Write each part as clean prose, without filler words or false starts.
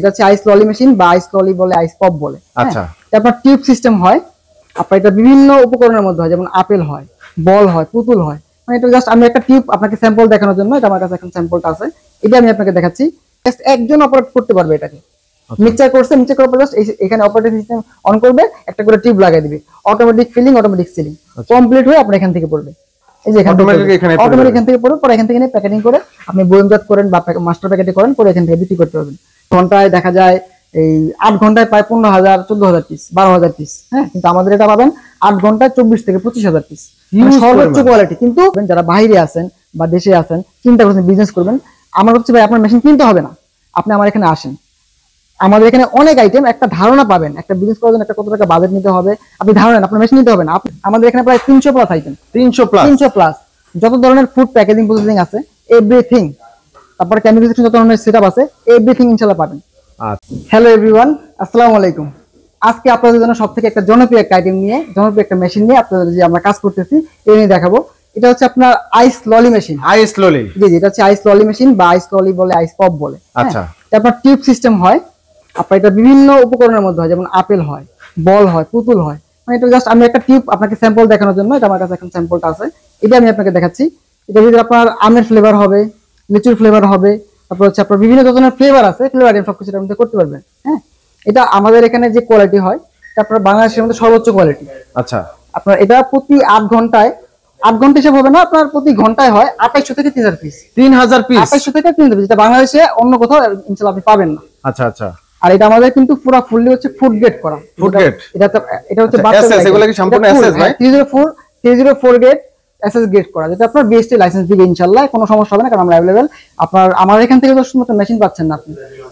এটা হচ্ছে আইস ললি মেশিন বা আইস ললি বলে, আইস পপ বলে। আচ্ছা, আপনার টিউব সিস্টেম হয়, আপনার এটা বিভিন্ন উপকরণের মধ্যে হয়, যেমন আপেল হয়, বল হয়, পুতুল হয়। মানে এটা জাস্ট আমি একটা টিউব আপনাকে স্যাম্পল দেখানোর জন্য, এটা আমার কাছে এখন স্যাম্পলটা আছে, এটা আমি আপনাকে দেখাচ্ছি। জাস্ট একজন অপারেট করতে পারবে এটাকে। মিক্সচার করছে, মিক্সচার করার পর জাস্ট এখানে অপারেটিং সিস্টেম অন করবে, একটা করে টিউব লাগিয়ে দিবে, automatic feeling, automatic ceiling complete হয়ে আপনার এখান থেকে পড়বে। এই যে অটোমেটিক এখান থেকে পড়বে, পরে এখান থেকে নিয়ে প্যাকেটিং করে আপনি বয়মজাত করেন বা মাস্টার প্যাকেটে করেন, পরে এখান থেকে বিক্রি করতে পারবেন। ঘন্টায় দেখা যায় এই 8 ঘন্টায় প্রায় 15,000 14,000 পিস, 12,000 পিস। হ্যাঁ, কিন্তু আমাদের এটা পাবেন 8 ঘন্টায় 24 থেকে 25,000 পিস, সর্বোচ্চ কোয়ালিটি। কিন্তু যারা বাইরে আছেন বা দেশে আছেন, চিন্তা করছেন বিজনেস করবেন, আমার হচ্ছে ভাই আপনার মেশিন কিনতে হবে না, আপনি আমার এখানে আসেন। আমাদের এখানে অনেক আইটেম, একটা ধারণা পাবেন একটা বিজনেস করার জন্য একটা কত টাকা বাজেট নিতে হবে, আপনি ধারণা আপনার মেশিন নিতে হবে না। আমাদের এখানে প্রায় 300 প্লাস আইটেম, 300 প্লাস যত ধরনের ফুড প্যাকেজিং প্রসেসিং আছে, এভরিথিং। তারপরে কেমিক্যাল যত ধরনের সেটআপ আছে, এভরিথিং ইনশাআল্লাহ পাবেন। হ্যালো এভরিওয়ান, আসসালামু আলাইকুম। আজকে আপনাদের জন্য সবথেকে একটা জনপ্রিয় একটা আইটেম নিয়ে, জনপ্রিয় একটা মেশিন নিয়ে আপনাদের যে আমরা কাজ করতেছি এই নিয়ে দেখাবো। এটা হচ্ছে আপনার আইস ললি মেশিন। আইস ললি, জি জি, এটা হচ্ছে আইস ললি মেশিন বা আইস ললি বলে, আইস পপ বলে। আচ্ছা, এটা আপনার টিউব সিস্টেম হয়, আপনার এটা বিভিন্ন উপকরণের মধ্যে হয়, যেমন আপেল হয়, বল হয়, পুতুল হয়। মানে এটা জাস্ট আমি একটা টিউব আপনাকে স্যাম্পল দেখানোর জন্য, এটা আমার কাছে এখন স্যাম্পলটা আছে, এটা আমি আপনাকে দেখাচ্ছি। এটা ভিতরে আপনার আমের ফ্লেভার হবে, লিচুর ফ্লেভার হবে, তারপর হচ্ছে আপনার বিভিন্ন ধরনের ফ্লেভার আছে, ফ্লেভার সবকিছু এর মধ্যে করতে পারবেন। হ্যাঁ, এটা আমাদের এখানে যে কোয়ালিটি হয়, এটা আপনার বাংলাদেশের মধ্যে সর্বোচ্চ কোয়ালিটি। আচ্ছা, আপনার এটা প্রতি 8 ঘন্টায়, 8 ঘন্টা হিসাব হবে না, আপনার প্রতি ঘন্টায় হয় 2800 থেকে 3000 পিস। 3000 পিস, 2800 থেকে 3000 পিস, এটা বাংলাদেশে অন্য কোথাও ইনশাআল্লাহ আপনি পাবেন না। আচ্ছা আচ্ছা। আর এটা আমাদের কিন্তু পুরো ফুললি হচ্ছে ফুড গ্রেড করা। ফুড গ্রেড, এটা হচ্ছে এসএস, এগুলো কি সম্পূর্ণ এসএস ভাই? 304 গ্রেড এসএস গ্রেড করা, যেটা আপনার বিএসটি লাইসেন্স দিবে ইনশাআল্লাহ, কোনো সমস্যা হবে না, কারণ আমরা अवेलेबल। আপনার আমার এখান থেকে শুধুমাত্র মেশিন পাচ্ছেন না, আপনি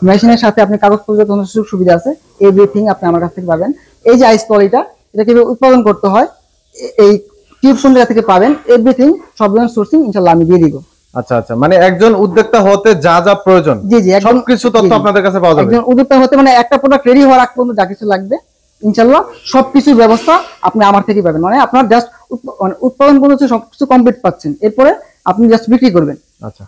মেশিনের সাথে আপনি কাগজপত্রের জন্য সুযোগ সুবিধা আছে, এভরিথিং আপনি আমার কাছ থেকে পাবেন। এই যে আইস পলিটা, এটা কিভাবে উৎপাদন করতে হয়, এই টিউব কোন জায়গা থেকে পাবেন, এভরিথিং সব ধরনের সোর্সিং ইনশাআল্লাহ আমি দিয়ে দিব। আচ্ছা আচ্ছা, মানে একজন উদ্যোক্তা হতে যা যা প্রয়োজন, জি জি, সবকিছু তথ্য আপনাদের কাছে পাওয়া যাবে। একজন উদ্যোক্তা হতে মানে একটা প্রোডাক্ট রেডি হওয়ার আগ পর্যন্ত যা কিছু লাগবে ইনশাআল্লাহ সবকিছুর ব্যবস্থা আপনি আমার থেকেই পাবেন। মানে আপনার জাস্ট মানে উৎপাদন পর্যন্ত সবকিছু কমপ্লিট পাচ্ছেন, এরপরে আপনি জাস্ট বিক্রি করবেন। আচ্ছা,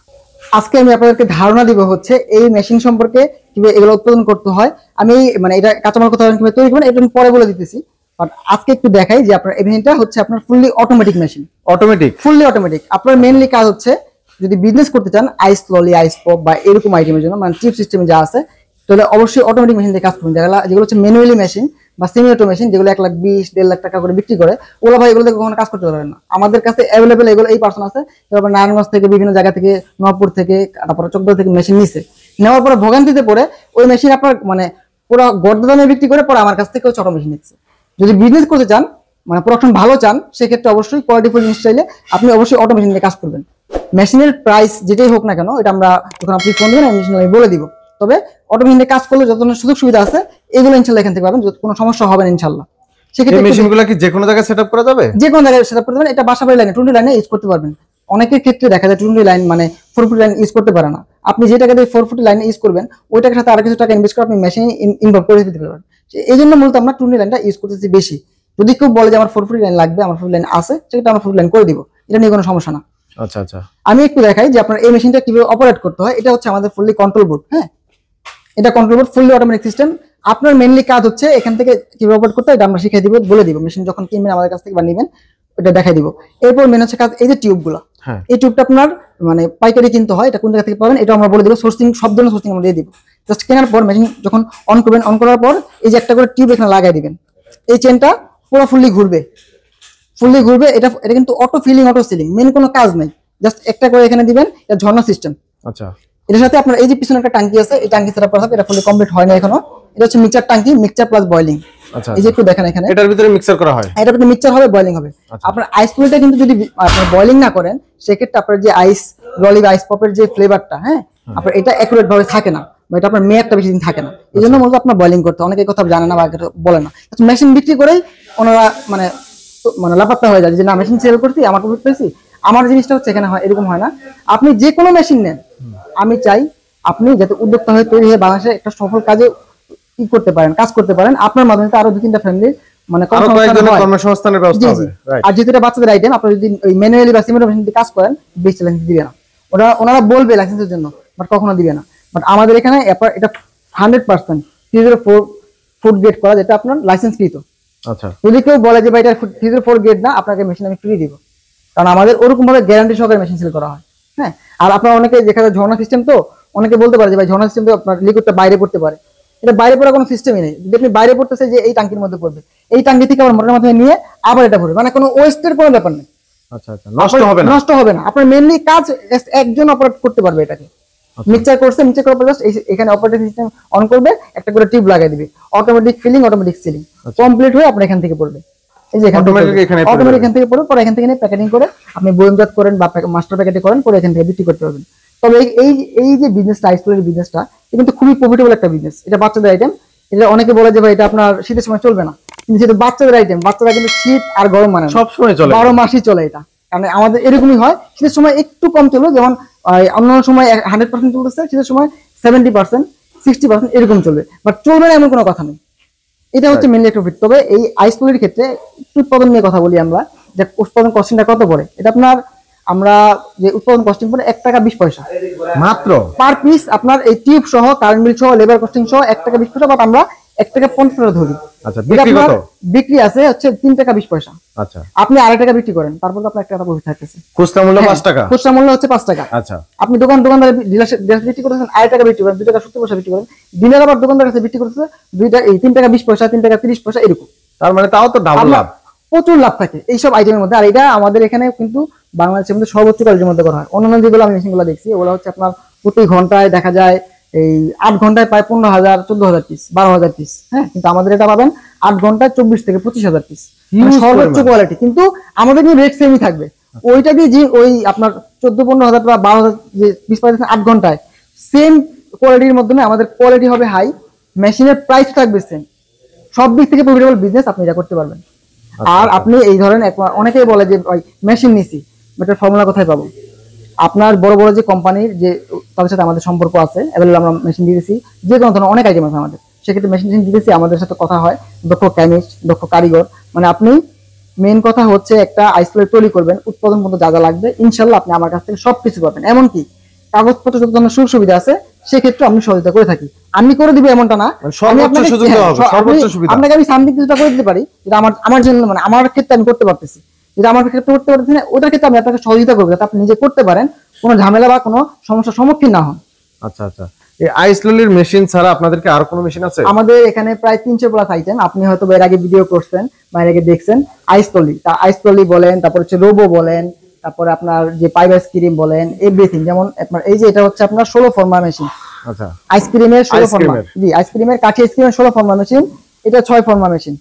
আজকে আমি আপনাদেরকে ধারণা দিব হচ্ছে এই মেশিন সম্পর্কে, কিভাবে এগুলো উৎপাদন করতে হয়। আমি মানে এটা কাঁচামাল কোথাও কিভাবে তৈরি করবেন এটা আমি পরে বলে দিতেছি, বাট আজকে একটু দেখাই যে আপনার এই মেশিনটা হচ্ছে আপনার fully automatic machine. Automatic, fully automatic. আপনার মেইনলি কাজ হচ্ছে যদি বিজনেস করতে চান আইস ললি, আইস পপ বা এরকম আইটেমের জন্য, মানে চিপ সিস্টেমে যা আছে, তাহলে অবশ্যই অটোমেটিক মেশিন দিয়ে কাজ করবেন। যেগুলো হচ্ছে ম্যানুয়ালি মেশিন বা সেমি অটো মেশিন, যেগুলো 1,20,000 1.5 লাখ টাকা করে বিক্রি করে, ওগুলো ভাই এগুলো থেকে কখনো কাজ করতে পারবেন না। আমাদের কাছে অ্যাভেলেবেল এগুলো এই পার্সন আছে, তারপর নারায়ণগঞ্জ থেকে, বিভিন্ন জায়গা থেকে, নবপুর থেকে, তারপরে চকদা থেকে মেশিন নিছে, নেওয়ার পরে ভোগান্তিতে পড়ে ওই মেশিন আপনার মানে পুরো গর্দ দামে বিক্রি করে, পরে আমার কাছ থেকে ছোট মেশিন নিচ্ছে। যদি বিজনেস করতে চান, মানে প্রোডাকশন ভালো চান, সেক্ষেত্রে অবশ্যই কোয়ালিটিফুল জিনিস চাইলে আপনি অবশ্যই অটো মেশিন দিয়ে কাজ করবেন। মেশিনের প্রাইস যেটাই হোক না কেন, এটা আমরা যখন আপনি ফোন দিবেন আমি বলে দিব। তবে অটো মেশিন দিয়ে কাজ করলে যত ধরনের সুযোগ সুবিধা আছে এগুলো ইনশাআল্লাহ এখান থেকে পাবেন, কোনো সমস্যা হবে না ইনশাআল্লাহ। সেক্ষেত্রে এই মেশিনগুলো কি যে কোনো জায়গায় সেটআপ করা যাবে? যে কোনো জায়গায় সেটআপ করতে পারবেন। এটা বাসাবাড়ি লাইনে, টুন্ডি লাইনে ইউজ করতে পারবেন। অনেকের ক্ষেত্রে দেখা যায় টুন্ডি লাইন মানে 4 ফুট লাইন ইউজ করতে পারে না। আপনি যে টাকা দিয়ে 4 ফুট লাইনে ইউজ করবেন, ওই টাকার সাথে আর কিছু টাকা ইনভেস্ট করে আপনি মেশিন ইনভলভ করে দিতে পারবেন। এই জন্য মূলত আমরা টুন্ডি লাইনটা ইউজ করতেছি বেশি। যদি কেউ বলে যে আমার 4 ফুট লাইন লাগবে, আমার 4 ফুট লাইন আছে, সেটা আমরা 4 ফুট লাইন করে দিব, এটা নিয়ে কোনো সমস্যা না। আচ্ছা আচ্ছা, আমি একটু দেখাই যে আপনার এই মেশিনটা কিভাবে অপারেট করতে হয়। এটা হচ্ছে আমাদের ফুললি কন্ট্রোল বোর্ড। হ্যাঁ, এটা control board, fully automatic system. আপনার মেইনলি কাজ হচ্ছে এখান থেকে কিভাবে অপারেট করতে হয় এটা আমরা শিখিয়ে দিব, বলে দিব। মেশিন যখন কিনবেন আমাদের কাছ থেকে বা নেবেন, এটা দেখাই দিব। এরপর মেন হচ্ছে কাজ, এই যে টিউবগুলো, এই টিউবটা আপনার মানে পাইকারি কিনতে হয়, এটা কোন জায়গা থেকে পাবেন এটা আমরা বলে দিব। সোর্সিং, সব ধরনের সোর্সিং আমরা দিয়ে দিব। জাস্ট কেনার পর মেশিন যখন অন করবেন, অন করার পর এই যে একটা করে টিউব এখানে লাগাই দিবেন, এই চেনটা পুরো ফুললি ঘুরবে, ফুললি ঘুরবে। এটা কিন্তু অটো ফিলিং, অটো সিলিং, মেন কোনো কাজ নাই, জাস্ট একটা করে এখানে দিবেন, এটা ঝর্ণা সিস্টেম। আচ্ছা, এর সাথে আপনার এই যে পিছনে একটা ট্যাঙ্কি আছে, এই ট্যাঙ্কি সেটআপ করা আছে, এটা ফুললি কমপ্লিট হয় না এখনো। এটা হচ্ছে মিক্সচার ট্যাঙ্কি, মিক্সচার প্লাস বয়লিং। আচ্ছা, এই যে একটু দেখেন এখানে, এটার ভিতরে মিক্সচার করা হয়, এটার ভিতরে মিক্সচার হবে, বয়লিং হবে। আপনার আইস পুলটা কিন্তু যদি আপনি বয়লিং না করেন, সেক্ষেত্রে আপনার যে আইস ললি বা আইস পপের যে ফ্লেভারটা, হ্যাঁ, আপনার এটা অ্যাকুরেট ভাবে থাকে না, বা এটা আপনার মেয়াদটা বেশি দিন থাকে না। এই জন্য মূলত আপনার বয়লিং করতে, অনেকে কথা জানে না বা বলে না। মেশিন বিক্রি করেই ওনারা মানে লাপাত্তা হয়ে যায় যে না মেশিন সেল করছি, আমার প্রফিট পেয়েছি। আমার জিনিসটা হচ্ছে এখানে হয় এরকম হয় না। আপনি যে কোনো মেশিন নেন, আমি চাই আপনি যাতে উদ্যোক্তা হয়ে তৈরি হয়ে বাংলাদেশে একটা সফল কাজে কি করতে পারেন, কাজ করতে পারেন। আপনার মাধ্যমে আরো 2-3টা ফ্যামিলি মানে কর্মসংস্থানের ব্যবস্থা হবে। আর যেহেতু এটা বাচ্চাদের আইটেম, আপনি যদি ওই ম্যানুয়ালি বা সিমেন্ট মেশিন দিয়ে কাজ করেন, বেশি লাইসেন্স দিবে না। ওনারা বলবে লাইসেন্সের জন্য, বাট কখনো দিবে না। বাট আমাদের এখানে এটা 100% 304 ফুড গ্রেড করা, যেটা আপনার লাইসেন্সকৃত। আচ্ছা, যদি কেউ বলে যে ভাই এটা 304 গ্রেড না, আপনাকে মেশিন আমি ফ্রি দিব, কারণ আমাদের ওরকম ভাবে গ্যারান্টি সহকারে মেশিন সেল করা হয়। হ্যাঁ, আর আপনার অনেকে দেখা যায় ঝর্ণা সিস্টেম, তো অনেকে বলতে পারে যে ভাই ঝর্ণা সিস্টেম তো আপনার লিকুইডটা বাইরে পড়তে পারে। এটা বাইরে পড়ার কোনো সিস্টেমই নেই। যদি আপনি বাইরে পড়তেছে যে এই ট্যাঙ্কির মধ্যে পড়বে, এই ট্যাঙ্কি থেকে আবার মোটরের মাধ্যমে নিয়ে আবার এটা পড়বে, মানে কোনো ওয়েস্টের কোনো ব্যাপার নেই। আচ্ছা, আচ্ছা, নষ্ট হবে না, নষ্ট হবে না। আপনার মেইনলি কাজ একজন অপারেট করতে পারবে এটাকে। মিক্সচার করছে, মিক্সচার করার পর এখানে অপারেটিং সিস্টেম অন করবে, একটা করে টিউব লাগিয়ে দিবে, automatic feeling, automatic ceiling complete হয়ে আপনার এখান থেকে পড়বে। এই যে অটোমেটিক এখান থেকে পড়বে, পরে এখান থেকে নিয়ে প্যাকেটিং করে আপনি বয়মজাত করেন বা মাস্টার প্যাকেটে করেন, পরে এখান থেকে বিক্রি করতে পারবেন। তবে এই যে বিজনেসটা, আইসোলের বিজনেসটা, এটা কিন্তু খুবই প্রফিটেবল একটা বিজনেস। এটা বাচ্চাদের আইটেম। এটা অনেকে বলে যে ভাই এটা আপনার শীতের সময় চলবে না, কিন্তু যেটা বাচ্চাদের আইটেম, বাচ্চারা কিন্তু শীত আর গরম মানে সব সময় চলে, 12 মাসই চলে এটা। কারণ আমাদের এরকমই হয়, শীতের সময় একটু কম চলে, যেমন অন্যান্য সময় 100% চলতেছে, শীতের সময় 70% 60% এরকম চলবে, বাট চলবে না এমন কোনো কথা নেই। এটা হচ্ছে মেনলি একটা প্রফিট। তবে এই আইসোলের ক্ষেত্রে একটু উৎপাদন নিয়ে কথা বলি আমরা, যে উৎপাদন কস্টিংটা কত পড়ে। এটা আপনার আমরা যে উৎপাদন কস্টিং পড়ে 1 টাকা 20 পয়সা মাত্র পার পিস। আপনার এই টিউব সহ, কারেন্ট বিল সহ, লেবার কস্টিং সহ 1 টাকা 20 পয়সা, বাট আমরা 1 টাকা 50 পয়সা ধরি। আচ্ছা, বিক্রি কত? বিক্রি আছে হচ্ছে 3 টাকা 20 পয়সা। আচ্ছা, আপনি 2.5 টাকা বিক্রি করেন, তারপর তো আপনার 1 টাকা প্রফিট থাকতেছে। খুচরা মূল্য 5 টাকা, খুচরা মূল্য হচ্ছে 5 টাকা। আচ্ছা, আপনি দোকানদার ডিলার বিক্রি করতেছেন 2.5 টাকা বিক্রি করেন, 2 টাকা 70 পয়সা বিক্রি করেন, ডিলার আবার দোকানদার কাছে বিক্রি করতেছে 3 টাকা 20 পয়সা, 3 টাকা 30 পয়সা এরকম। তার মানে তাও তো ডাবল লাভ, প্রচুর লাভ থাকে এইসব আইটেমের মধ্যে। আর এটা আমাদের এখানে কিন্তু বাংলাদেশের মধ্যে সর্বোচ্চ কোয়ালিটির মধ্যে করা হয়। অন্যান্য যেগুলো আমি মেশিনগুলো দেখছি, ওগুলো হচ্ছে আপনার প্রতি ঘন্টায় দেখা যায় এই 8 ঘন্টায় প্রায় 15,000 14,000 পিস, 12,000 পিস। হ্যাঁ, কিন্তু আমাদের এটা পাবেন 8 ঘন্টায় 24 থেকে 25,000 পিস, সর্বোচ্চ কোয়ালিটি। কিন্তু আমাদের কিন্তু রেট সেমই থাকবে। ওইটা দিয়ে যে ওই আপনার 14-15,000 বা 12,000 যে পিস পাচ্ছেন 8 ঘন্টায়, সেম কোয়ালিটির মাধ্যমে আমাদের কোয়ালিটি হবে হাই, মেশিনের প্রাইস থাকবে সেম। সব দিক থেকে প্রফিটেবল বিজনেস আপনি এটা করতে পারবেন। আর আপনি এই ধরেন অনেকেই বলে যে ভাই মেশিন নিছি, এটার ফর্মুলা কোথায় পাবো? আপনার বড় বড় যে কোম্পানির যে তাদের সাথে আমাদের সম্পর্ক আছে, অ্যাভেলেবল আমরা মেশিন দিয়েছি, যে কোনো ধরনের অনেক আইটেম আছে আমাদের, সেক্ষেত্রে মেশিন দিতেছি, আমাদের সাথে কথা হয় দক্ষ কেমিস্ট, দক্ষ কারিগর। মানে আপনি মেন কথা হচ্ছে একটা আইসোলেট তৈরি করবেন, উৎপাদন পর্যন্ত যা যা লাগবে ইনশাল্লাহ আপনি আমার কাছ থেকে সবকিছু পাবেন। এমনকি কাগজপত্র যত ধরনের সুযোগ সুবিধা আছে সেক্ষেত্রে আমি সহযোগিতা করে থাকি। আমি করে দিব এমনটা না, আপনাকে আমি সামথিং কিছুটা করে দিতে পারি, যেটা আমার জন্য মানে আমার ক্ষেত্রে আমি করতে পারতেছি, যেটা আমার ক্ষেত্রে করতে পারতেছি না ওটার ক্ষেত্রে আমি আপনাকে সহযোগিতা করবো, যাতে আপনি নিজে করতে পারেন, কোনো ঝামেলা বা কোনো সমস্যার সম্মুখীন না হন। আচ্ছা, আচ্ছা, এই আইসোলের মেশিন ছাড়া আপনাদেরকে আর কোনো মেশিন আছে? আমাদের এখানে প্রায় 300 প্লাস আইটেম। আপনি হয়তো এর আগে ভিডিও করছেন বা এর আগে দেখছেন। আইসোলি বলেন, তারপর হচ্ছে রোবো বলেন, তারপরে আপনার যে পাইপ আইসক্রিম বলেন, এভরিথিং। যেমন আপনার এই যে এটা হচ্ছে আপনার 16 ফর্মা মেশিন। আচ্ছা, আইসক্রিমের 16 ফর্মা, জি আইসক্রিমের কাঠি আইসক্রিমের 16 ফর্মা মেশিন, এটা 6 ফর্মা মেশিন।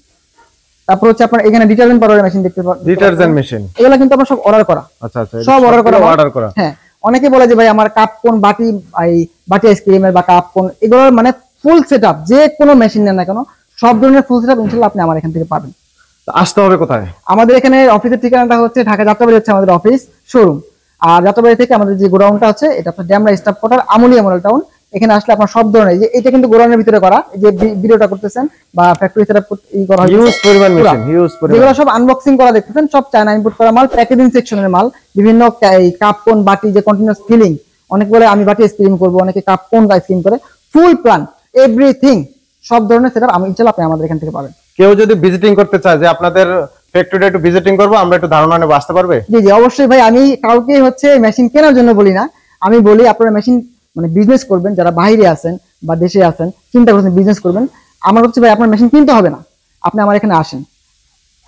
তারপর হচ্ছে আপনার এখানে ডিটারজেন্ট পাউডার মেশিন দেখতে পাচ্ছেন, ডিটারজেন্ট মেশিন, এগুলো কিন্তু আমরা সব অর্ডার করা। আচ্ছা, আচ্ছা, সব অর্ডার করা। হ্যাঁ, অনেকে বলে যে ভাই আমার কাপ কোন বাটি, বাটি আইসক্রিমের বা কাপ কোন, এগুলোর মানে ফুল সেটআপ, যে কোনো মেশিন নেন না কেন সব ধরনের ফুল সেটআপ ইনশাআল্লাহ আপনি আমার এখান থেকে পাবেন। আসতে হবে কোথায়? আমাদের এখানে অফিসের ঠিকানাটা হচ্ছে ঢাকা যাত্রাবাড়ি হচ্ছে আমাদের অফিস শোরুম। আর যাত্রাবাড়ি থেকে আমাদের যে গোডাউনটা আছে এটা আপনার Damra staff quarter, Amulia model town. এখানে আসলে আপনার সব ধরনের, যে এটা কিন্তু গোডাউনের ভিতরে করা, যে ভিডিওটা করতেছেন বা ফ্যাক্টরি সেটআপ করা হয়, হিউজ পরিমাণ মেশিন, হিউজ পরিমাণ, যেগুলো সব আনবক্সিং করা দেখতেছেন সব চায়না ইম্পোর্ট করা মাল, প্যাকেজিং সেকশনের মাল, বিভিন্ন কাপ কোন বাটি যে কন্টিনিউয়াস ফিলিং, অনেক বলে আমি বাটি আইসক্রিম করব, অনেকে কাপ কোন আইসক্রিম করে, ফুল প্ল্যান এভরিথিং, সব ধরনের সেটআপ আমি ইনশাআল্লাহ আপনি আমাদের এখান থেকে পাবেন। কেউ যদি ভিজিটিং করতে চায় যে আপনাদের ফ্যাক্টরিটা একটু ভিজিটিং করব, আমরা একটু ধারণা নেব, আসতে পারবে? জি জি অবশ্যই ভাই। আমি কাউকে হচ্ছে মেশিন কেনার জন্য বলি না, আমি বলি আপনারা মেশিন মানে বিজনেস করবেন, যারা বাইরে আছেন বা দেশে আছেন চিন্তা করছেন বিজনেস করবেন, আমার হচ্ছে ভাই আপনার মেশিন কিনতে হবে না, আপনি আমার এখানে আসেন।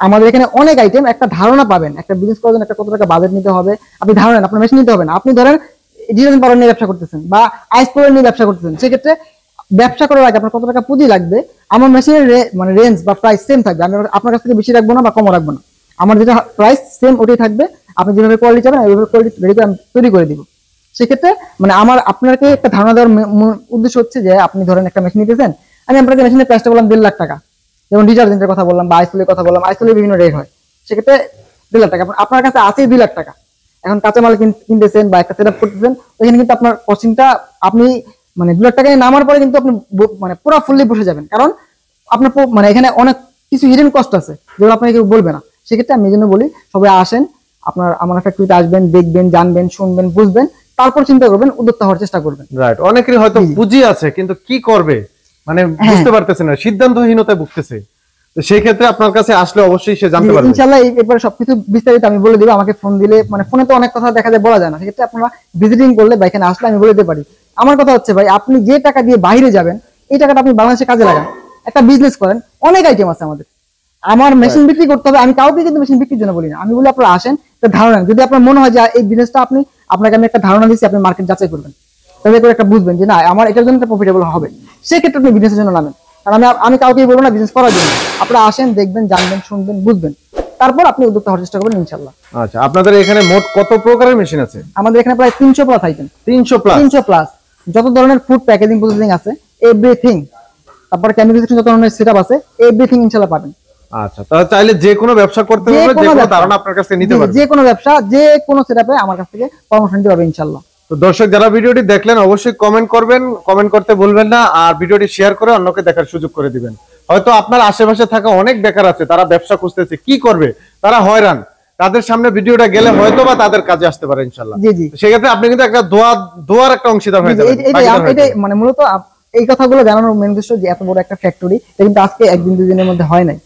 আমাদের এখানে অনেক আইটেম, একটা ধারণা পাবেন, একটা বিজনেস করার জন্য একটা কত টাকা বাজেট নিতে হবে আপনি ধারণা, আপনার মেশিন নিতে হবে না। আপনি ধরেন ডিটারজেন্ট পাউডার নিয়ে ব্যবসা করতেছেন বা আইস পাউডার নিয়ে ব্যবসা করতেছেন, সেক্ষেত্রে ব্যবসা করার আগে আপনার কত টাকা পুঁজি লাগবে, আমার মেশিনের মানে রেঞ্জ বা প্রাইস সেম থাকবে। আমি আপনার কাছ থেকে বেশি রাখবো না বা কম রাখবো না, আমার যেটা প্রাইস সেম ওটাই থাকবে। আপনি যেভাবে কোয়ালিটি চাবেন ওইভাবে কোয়ালিটি রেডি করে আমি তৈরি করে দিব। সেক্ষেত্রে মানে আমার আপনাকে একটা ধারণা দেওয়ার উদ্দেশ্য হচ্ছে যে আপনি ধরেন একটা মেশিন নিতেছেন, আমি আপনাকে মেশিনের প্রাইসটা বললাম 1.5 লাখ টাকা, যেমন ডিটারজেন্টের কথা বললাম বা আইসোলের কথা বললাম, আইসোলের বিভিন্ন রেট হয়, সেক্ষেত্রে 1.5 লাখ টাকা আপনার কাছে আছে 2 লাখ টাকা। এখন কাঁচামাল কিনতেছেন বা একটা সেটআপ করতেছেন, ওইখানে কিন্তু আপনার কস্টিংটা আপনি মানে 2 লাখ টাকায় নামার পরে কিন্তু আপনি মানে পুরো ফুললি বসে যাবেন, কারণ আপনার মানে এখানে অনেক কিছু হিডেন কস্ট আছে যেগুলো আপনাকে কেউ বলবে না। সেক্ষেত্রে আমি এই জন্য বলি সবাই আসেন, আপনার আমার ফ্যাক্টরিতে আসবেন, দেখবেন, জানবেন, শুনবেন, বুঝবেন, তারপর চিন্তা করবেন, উদ্যোক্তা হওয়ার চেষ্টা করবেন। রাইট, অনেকেরই হয়তো পুঁজি আছে কিন্তু কি করবে মানে বুঝতে পারতেছে না, সিদ্ধান্তহীনতায় ভুগতেছে। তো সেই ক্ষেত্রে আপনার কাছে আসলে অবশ্যই সে জানতে পারবে। ইনশাআল্লাহ এরপরে সবকিছু বিস্তারিত আমি বলে দিব। আমাকে ফোন দিলে, মানে ফোনে তো অনেক কথা দেখা যায় বলা যায় না, সেক্ষেত্রে আপনারা ভিজিটিং করলে বা এখানে আসলে আমি বলে দিতে পারি। আমার কথা হচ্ছে ভাই, আপনি যে টাকা দিয়ে বাইরে যাবেন এই টাকাটা আপনি বাংলাদেশে কাজে লাগান, একটা বিজনেস করেন, অনেক আইটেম আছে আমাদের। আমার মেশিন বিক্রি করতে হবে, আমি কাউকে কিন্তু মেশিন বিক্রির জন্য বলি না, আমি বলি আপনারা আসেন, একটা ধারণা, যদি আপনার মনে হয় যে এই বিজনেসটা আপনাকে আমি একটা ধারণা দিচ্ছি, আপনি মার্কেট যাচাই করবেন, তাহলে করে একটা বুঝবেন যে না আমার এটার জন্য প্রফিটেবল হবে, সেক্ষেত্রে আপনি বিজনেসের জন্য নামেন। কারণ আমি কাউকেই বলবো না বিজনেস করার জন্য, আপনারা আসেন, দেখবেন, জানবেন, শুনবেন, বুঝবেন, তারপর আপনি উদ্যোক্তা হওয়ার চেষ্টা করবেন ইনশাআল্লাহ। আচ্ছা, আপনাদের এখানে মোট কত প্রকারের মেশিন আছে? আমাদের এখানে প্রায় 300 প্লাস আইটেম। 300 প্লাস যত ধরনের ফুড প্যাকেজিং প্রসেসিং আছে, এভরিথিং, তারপর কেমিক্যাল যত ধরনের সেটআপ আছে, এভরিথিং ইনশাআল্লাহ পাবেন। আচ্ছা, তাহলে চাইলে যে কোনো ব্যবসা করতে পারবে, যে কোনো ধারণা আপনার কাছ থেকে নিতে পারবে, যে কোনো ব্যবসা, যে কোনো সেটআপে আমার কাছ থেকে পরামর্শ নিতে পারবে ইনশাআল্লাহ। তো দর্শক যারা ভিডিওটি দেখলেন অবশ্যই কমেন্ট করবেন, কমেন্ট করতে ভুলবেন না, আর ভিডিওটি শেয়ার করে অন্যকে দেখার সুযোগ করে দিবেন। হয়তো আপনার আশেপাশে থাকা অনেক বেকার আছে, তারা ব্যবসা খুঁজতেছে, কি করবে, তারা হয়রান, তাদের সামনে ভিডিওটা গেলে হয়তো বা তাদের কাজে আসতে পারে ইনশাআল্লাহ। জি জি, সেক্ষেত্রে আপনি কিন্তু একটা দোয়ার একটা অংশীদার হয়ে যাবেন। এটাই মানে মূলত এই কথাগুলো জানানোর মেন উদ্দেশ্য যে এত বড় একটা ফ্যাক্টরি কিন্তু আজকে একদিন দুদিনের মধ্যে হয় নাই,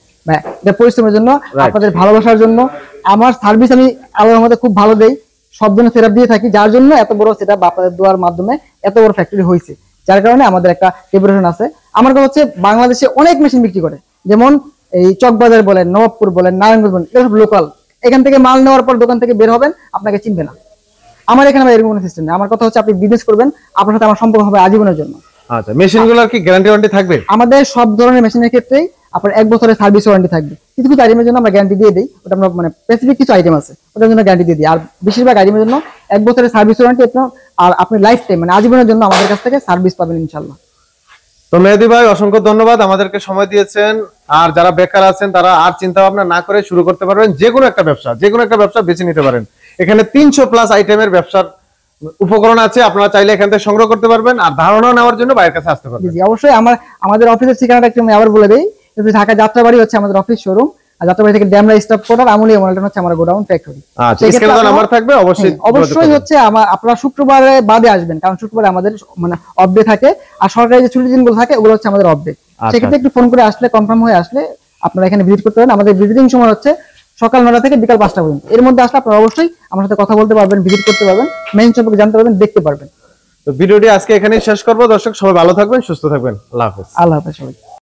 এটা পরিশ্রমের জন্য, আপনাদের ভালোবাসার জন্য। আমার সার্ভিস আমি আল্লাহর মধ্যে খুব ভালো দেই, সব জন্য সেটআপ দিয়ে থাকি, যার জন্য এত বড় সেটআপ আপনাদের দোয়ার মাধ্যমে এত বড় ফ্যাক্টরি হয়েছে, যার কারণে আমাদের একটা রেপুটেশন আছে। আমার কথা হচ্ছে বাংলাদেশে অনেক মেশিন বিক্রি করে, যেমন এই চকবাজার বলেন, নবাবপুর বলেন, নারায়ণগঞ্জ বলেন, এটা সব লোকাল। এখান থেকে মাল নেওয়ার পর দোকান থেকে বের হবেন, আপনাকে চিনবে না। আমার এখানে এরকম কোনো সিস্টেম নেই। আমার কথা হচ্ছে আপনি বিজনেস করবেন, আপনার সাথে আমার সম্পর্ক হবে আজীবনের জন্য। আচ্ছা, মেশিনগুলোর কি গ্যারান্টি ওয়ারেন্টি থাকবে? আমাদের সব ধরনের মেশিনের ক্ষেত্রেই আপনার 1 বছরের সার্ভিস ওয়ারেন্টি থাকবে। কিছু কিছু আইটেমের জন্য আমরা গ্যারান্টি দিয়ে দিই, ওটা আমরা মানে স্পেসিফিক কিছু আইটেম আছে ওটার জন্য গ্যারান্টি দিয়ে দিই, আর বেশিরভাগ আইটেমের জন্য 1 বছরের সার্ভিস ওয়ারেন্টি আপনার, আর আপনি লাইফ টাইম মানে আজীবনের জন্য আমাদের কাছ থেকে সার্ভিস পাবেন ইনশাআল্লাহ। তো মেহেদী ভাই অসংখ্য ধন্যবাদ, আমাদেরকে সময় দিয়েছেন। আর যারা বেকার আছেন তারা আর চিন্তা ভাবনা না করে শুরু করতে পারবেন, যে কোনো একটা ব্যবসা বেছে নিতে পারেন। এখানে 300 প্লাস আইটেমের ব্যবসার উপকরণ আছে, আপনারা চাইলে এখান থেকে সংগ্রহ করতে পারবেন, আর ধারণা নেওয়ার জন্য বাইরের কাছে আসতে পারবেন। জি অবশ্যই। আমাদের অফিসের ঠিকানাটা একটু আমি আবার বলে দেই, ঢাকা যাত্রাবাড়ি হচ্ছে আমাদের অফিস শোরুম, আর যাত্রাবাড়ি থেকে ড্যামরা স্টাফ কোয়ার্টার, আমুলিয়া মলটা হচ্ছে আমার গোডাউন ফ্যাক্টরি। আচ্ছা, স্ক্রিনে নাম্বার থাকবে, অবশ্যই হচ্ছে আপনারা শুক্রবারে বাদে আসবেন, কারণ শুক্রবারে আমাদের মানে অফ ডে থাকে, আর সরকারি যে ছুটির দিনগুলো থাকে ওগুলো হচ্ছে আমাদের অফ ডে। সেক্ষেত্রে একটু ফোন করে আসলে, কনফার্ম হয়ে আসলে আপনারা এখানে ভিজিট করতে পারেন। আমাদের ভিজিটিং সময় হচ্ছে সকাল 9টা থেকে বিকাল 5টা পর্যন্ত, এর মধ্যে আসলে আপনারা অবশ্যই আমার সাথে কথা বলতে পারবেন, ভিজিট করতে পারবেন, মেইন সম্পর্কে জানতে পারবেন, দেখতে পারবেন। তো ভিডিওটি আজকে এখানেই শেষ করব। দর্শক সবাই ভালো থাকবেন, সুস্থ থাকবেন, আল্লাহ হাফেজ। আল্লাহ হাফেজ সবাই।